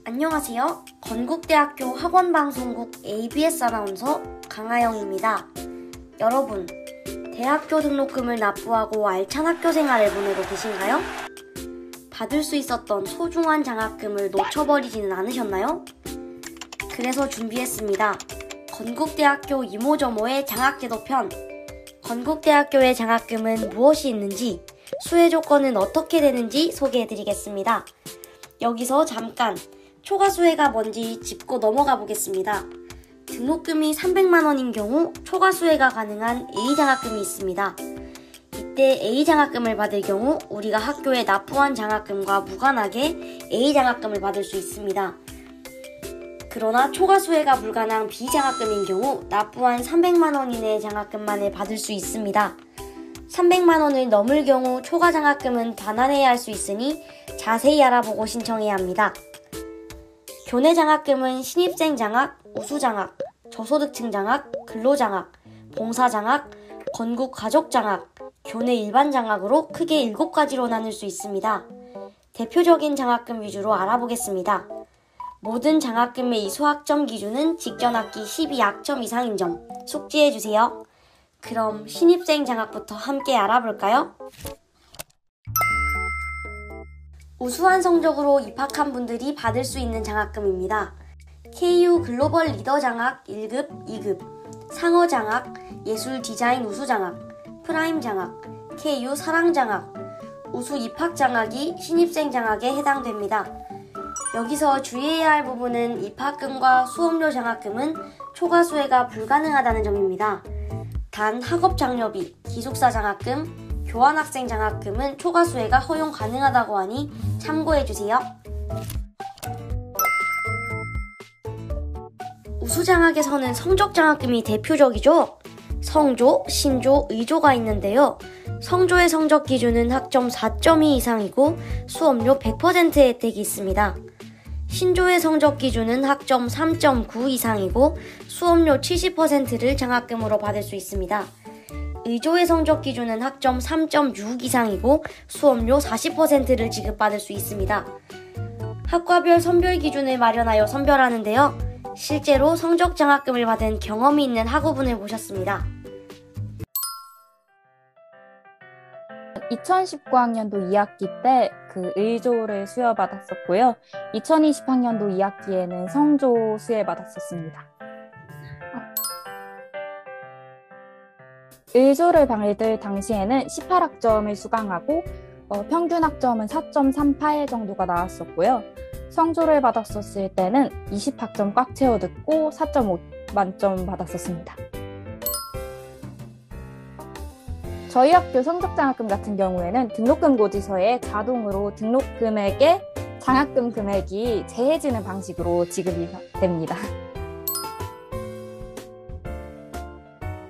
안녕하세요. 건국대학교 학원방송국 ABS 아나운서 강하영입니다. 여러분, 대학교 등록금을 납부하고 알찬 학교 생활을 보내고 계신가요? 받을 수 있었던 소중한 장학금을 놓쳐버리지는 않으셨나요? 그래서 준비했습니다. 건국대학교 이모저모의 장학제도 편. 건국대학교의 장학금은 무엇이 있는지, 수혜 조건은 어떻게 되는지 소개해드리겠습니다. 여기서 잠깐 초과수혜가 뭔지 짚고 넘어가 보겠습니다. 등록금이 300만원인 경우 초과수혜가 가능한 A장학금이 있습니다. 이때 A장학금을 받을 경우 우리가 학교에 납부한 장학금과 무관하게 A장학금을 받을 수 있습니다. 그러나 초과수혜가 불가능한 B장학금인 경우 납부한 300만원 이내의 장학금만을 받을 수 있습니다. 300만원을 넘을 경우 초과장학금은 반환해야 할 수 있으니 자세히 알아보고 신청해야 합니다. 교내장학금은 신입생 장학, 우수장학, 저소득층 장학, 근로장학, 봉사장학, 건국가족장학, 교내 일반장학으로 크게 7가지로 나눌 수 있습니다. 대표적인 장학금 위주로 알아보겠습니다. 모든 장학금의 수학점 기준은 직전 학기 12학점 이상인 점 숙지해주세요. 그럼 신입생 장학부터 함께 알아볼까요? 우수한 성적으로 입학한 분들이 받을 수 있는 장학금입니다. KU 글로벌 리더 장학 1급, 2급, 상어 장학, 예술 디자인 우수 장학, 프라임 장학, KU 사랑 장학, 우수 입학 장학이 신입생 장학에 해당됩니다. 여기서 주의해야 할 부분은 입학금과 수업료 장학금은 초과수혜가 불가능하다는 점입니다. 단 학업 장려비, 기숙사 장학금, 교환학생 장학금은 초과수혜가 허용 가능하다고 하니 참고해주세요. 우수장학에서는 성적장학금이 대표적이죠. 성조, 신조, 의조가 있는데요. 성조의 성적 기준은 학점 4.2 이상이고 수업료 100%의 혜택이 있습니다. 신조의 성적 기준은 학점 3.9 이상이고 수업료 70%를 장학금으로 받을 수 있습니다. 의조의 성적 기준은 학점 3.6 이상이고 수업료 40%를 지급받을 수 있습니다. 학과별 선별 기준을 마련하여 선별하는데요. 실제로 성적 장학금을 받은 경험이 있는 학우분을 모셨습니다. 2019학년도 2학기 때 그 의조를 수여받았었고요. 2020학년도 2학기에는 성조 수여받았었습니다. 의조를 받을 당시에는 18학점을 수강하고 평균 학점은 4.38 정도가 나왔었고요. 성조를 받았었을 때는 20학점 꽉 채워 듣고 4.5 만점 받았었습니다. 저희 학교 성적장학금 같은 경우에는 등록금 고지서에 자동으로 등록금액에 장학금 금액이 제해지는 방식으로 지급이 됩니다.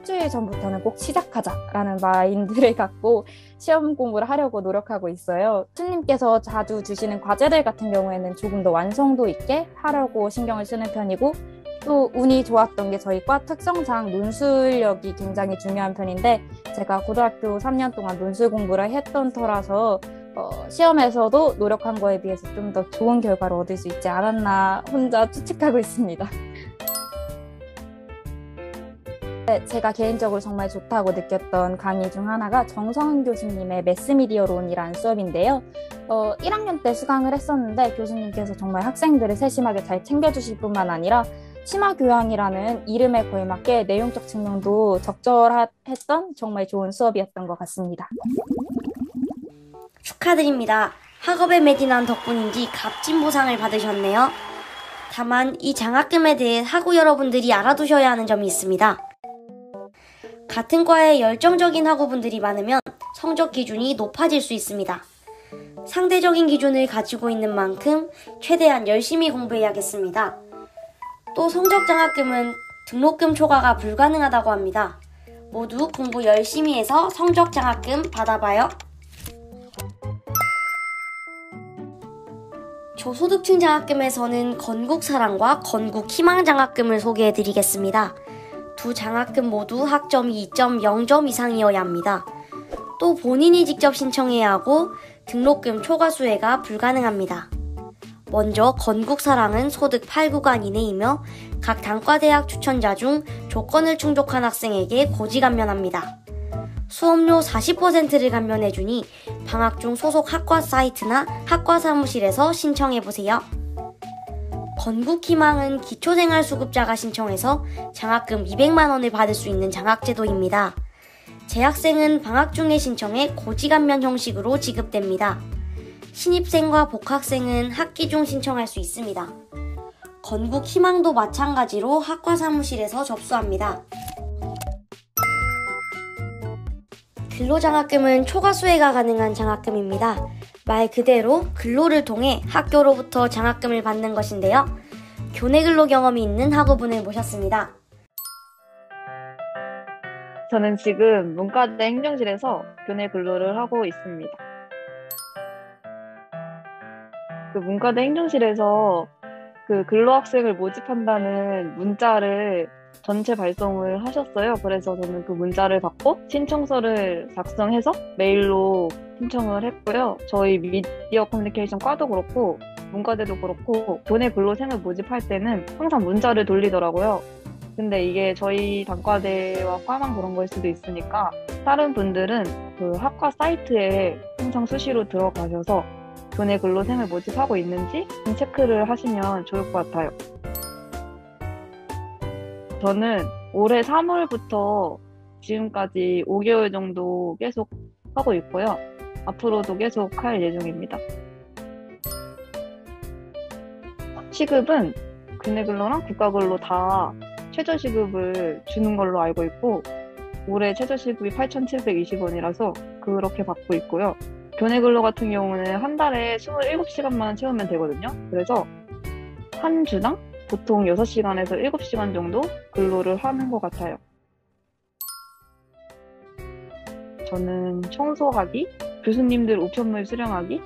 일주일 전부터는 꼭 시작하자라는 마인드를 갖고 시험 공부를 하려고 노력하고 있어요. 교수님께서 자주 주시는 과제들 같은 경우에는 조금 더 완성도 있게 하려고 신경을 쓰는 편이고, 또 운이 좋았던 게 저희 과 특성상 논술력이 굉장히 중요한 편인데 제가 고등학교 3년 동안 논술 공부를 했던 터라서 시험에서도 노력한 거에 비해서 좀 더 좋은 결과를 얻을 수 있지 않았나 혼자 추측하고 있습니다. 제가 개인적으로 정말 좋다고 느꼈던 강의 중 하나가 정성은 교수님의 매스미디어론이라는 수업인데요. 1학년 때 수강을 했었는데 교수님께서 정말 학생들을 세심하게 잘 챙겨주실 뿐만 아니라 심화교양이라는 이름에 걸맞게 내용적 증명도 적절했던 정말 좋은 수업이었던 것 같습니다. 축하드립니다. 학업에 매진한 덕분인지 값진 보상을 받으셨네요. 다만 이 장학금에 대해 학우 여러분들이 알아두셔야 하는 점이 있습니다. 같은 과에 열정적인 학우분들이 많으면 성적 기준이 높아질 수 있습니다. 상대적인 기준을 가지고 있는 만큼 최대한 열심히 공부해야겠습니다. 또 성적장학금은 등록금 초과가 불가능하다고 합니다. 모두 공부 열심히 해서 성적장학금 받아봐요. 저소득층 장학금에서는 건국사랑과 건국희망장학금을 소개해드리겠습니다. 두 장학금 모두 학점이 2.0점 이상이어야 합니다. 또 본인이 직접 신청해야 하고 등록금 초과수혜가 불가능합니다. 먼저 건국사랑은 소득 8구간 이내이며 각 단과대학 추천자 중 조건을 충족한 학생에게 고지 감면합니다. 수업료 40%를 감면해주니 방학 중 소속 학과 사이트나 학과 사무실에서 신청해보세요. 건국희망은 기초생활수급자가 신청해서 장학금 200만원을 받을 수 있는 장학제도입니다. 재학생은 방학 중에 신청해 고지 감면 형식으로 지급됩니다. 신입생과 복학생은 학기 중 신청할 수 있습니다. 건국희망도 마찬가지로 학과 사무실에서 접수합니다. 근로장학금은 초과 수혜가 가능한 장학금입니다. 말 그대로 근로를 통해 학교로부터 장학금을 받는 것인데요. 교내 근로 경험이 있는 학우분을 모셨습니다. 저는 지금 문과대 행정실에서 교내 근로를 하고 있습니다. 그 문과대 행정실에서 그 근로학생을 모집한다는 문자를 전체 발송을 하셨어요. 그래서 저는 그 문자를 받고 신청서를 작성해서 메일로 신청을 했고요. 저희 미디어 커뮤니케이션 과도 그렇고 문과대도 그렇고 교내 근로생을 모집할 때는 항상 문자를 돌리더라고요. 근데 이게 저희 단과대와 과만 그런 거일 수도 있으니까 다른 분들은 그 학과 사이트에 항상 수시로 들어가셔서 교내 근로생을 모집하고 있는지 좀 체크를 하시면 좋을 것 같아요. 저는 올해 3월부터 지금까지 5개월 정도 계속 하고 있고요. 앞으로도 계속 할 예정입니다. 시급은 교내 근로랑 국가 근로 다 최저시급을 주는 걸로 알고 있고 올해 최저시급이 8,720원이라서 그렇게 받고 있고요. 교내 근로 같은 경우는 한 달에 27시간만 채우면 되거든요. 그래서 한 주당 보통 6시간에서 7시간 정도 근로를 하는 것 같아요. 저는 청소하기, 교수님들 우편물 수령하기,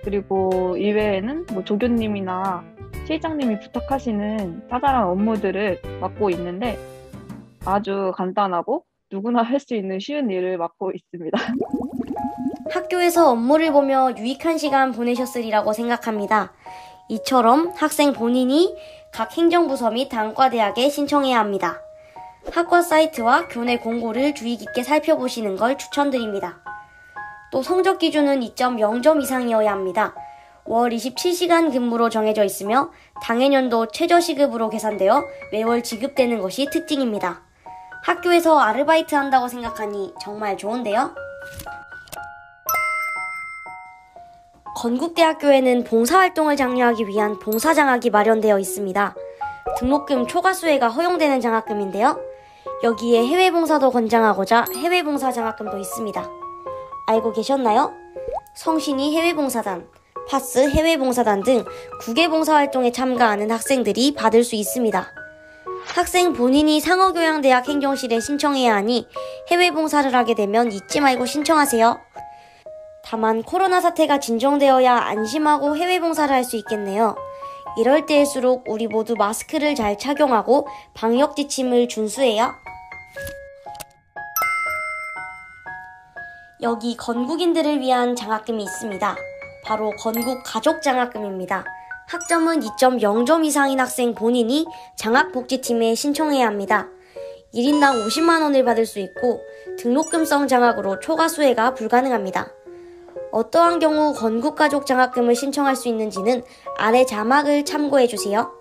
그리고 이외에는 뭐 조교님이나 실장님이 부탁하시는 짜잘한 업무들을 맡고 있는데 아주 간단하고 누구나 할 수 있는 쉬운 일을 맡고 있습니다. 학교에서 업무를 보며 유익한 시간 보내셨으리라고 생각합니다. 이처럼 학생 본인이 각 행정부서 및 단과대학에 신청해야 합니다. 학과 사이트와 교내 공고를 주의 깊게 살펴보시는 걸 추천드립니다. 또 성적 기준은 2.0점 이상이어야 합니다. 월 27시간 근무로 정해져 있으며 당해년도 최저시급으로 계산되어 매월 지급되는 것이 특징입니다. 학교에서 아르바이트 한다고 생각하니 정말 좋은데요? 건국대학교에는 봉사활동을 장려하기 위한 봉사장학이 마련되어 있습니다. 등록금 초과 수혜가 허용되는 장학금인데요. 여기에 해외봉사도 권장하고자 해외봉사 장학금도 있습니다. 알고 계셨나요? 성신이 해외봉사단, 파스 해외봉사단 등 국외 봉사활동에 참가하는 학생들이 받을 수 있습니다. 학생 본인이 상어교양대학 행정실에 신청해야 하니 해외봉사를 하게 되면 잊지 말고 신청하세요. 다만 코로나 사태가 진정되어야 안심하고 해외봉사를 할 수 있겠네요. 이럴 때일수록 우리 모두 마스크를 잘 착용하고 방역 지침을 준수해요. 여기 건국인들을 위한 장학금이 있습니다. 바로 건국 가족장학금입니다. 학점은 2.0점 이상인 학생 본인이 장학복지팀에 신청해야 합니다. 1인당 50만원을 받을 수 있고 등록금성 장학으로 초과 수혜가 불가능합니다. 어떠한 경우 건국가족 장학금을 신청할 수 있는지는 아래 자막을 참고해주세요.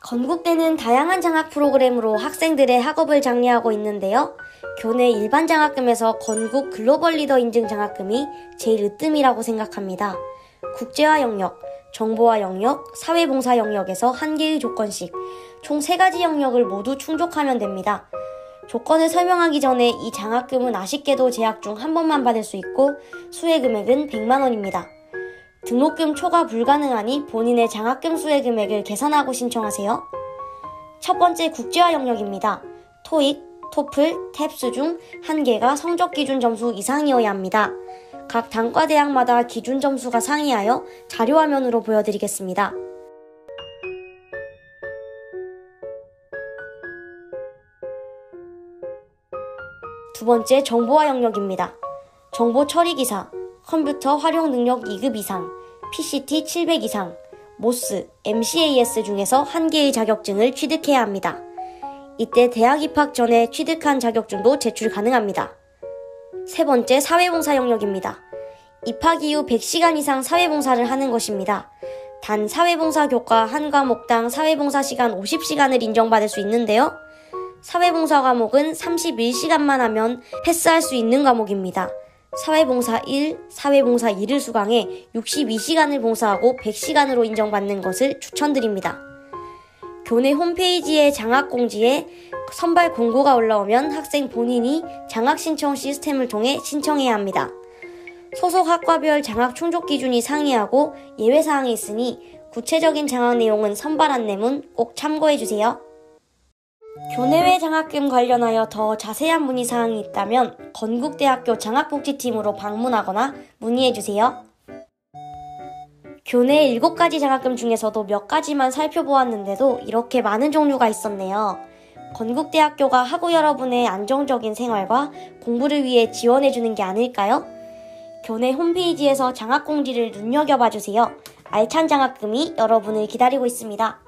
건국대는 다양한 장학 프로그램으로 학생들의 학업을 장려하고 있는데요. 교내 일반 장학금에서 건국 글로벌 리더 인증 장학금이 제일 으뜸이라고 생각합니다. 국제화 영역, 정보화 영역, 사회봉사 영역에서 한 개의 조건씩 총 3가지 영역을 모두 충족하면 됩니다. 조건을 설명하기 전에 이 장학금은 아쉽게도 재학 중 한 번만 받을 수 있고 수혜 금액은 100만원입니다. 등록금 초과 불가능하니 본인의 장학금 수혜 금액을 계산하고 신청하세요. 첫 번째 국제화 영역입니다. 토익, 토플, 탭스 중 한 개가 성적 기준 점수 이상이어야 합니다. 각 단과대학마다 기준 점수가 상이하여 자료화면으로 보여드리겠습니다. 두 번째, 정보화 영역입니다. 정보 처리 기사, 컴퓨터 활용 능력 2급 이상, PCT 700 이상, 모스, MCAS 중에서 한 개의 자격증을 취득해야 합니다. 이때 대학 입학 전에 취득한 자격증도 제출 가능합니다. 세 번째, 사회봉사 영역입니다. 입학 이후 100시간 이상 사회봉사를 하는 것입니다. 단 사회봉사 교과 한 과목당 사회봉사 시간 50시간을 인정받을 수 있는데요. 사회봉사 과목은 31시간만 하면 패스할 수 있는 과목입니다. 사회봉사 1, 사회봉사 2를 수강해 62시간을 봉사하고 100시간으로 인정받는 것을 추천드립니다. 교내 홈페이지에 장학공지에 선발 공고가 올라오면 학생 본인이 장학 신청 시스템을 통해 신청해야 합니다. 소속 학과별 장학 충족 기준이 상이하고 예외사항이 있으니 구체적인 장학 내용은 선발 안내문 꼭 참고해주세요. 교내외 장학금 관련하여 더 자세한 문의사항이 있다면 건국대학교 장학복지팀으로 방문하거나 문의해주세요. 교내 7가지 장학금 중에서도 몇 가지만 살펴보았는데도 이렇게 많은 종류가 있었네요. 건국대학교가 학우 여러분의 안정적인 생활과 공부를 위해 지원해주는 게 아닐까요? 교내 홈페이지에서 장학공지를 눈여겨봐주세요. 알찬 장학금이 여러분을 기다리고 있습니다.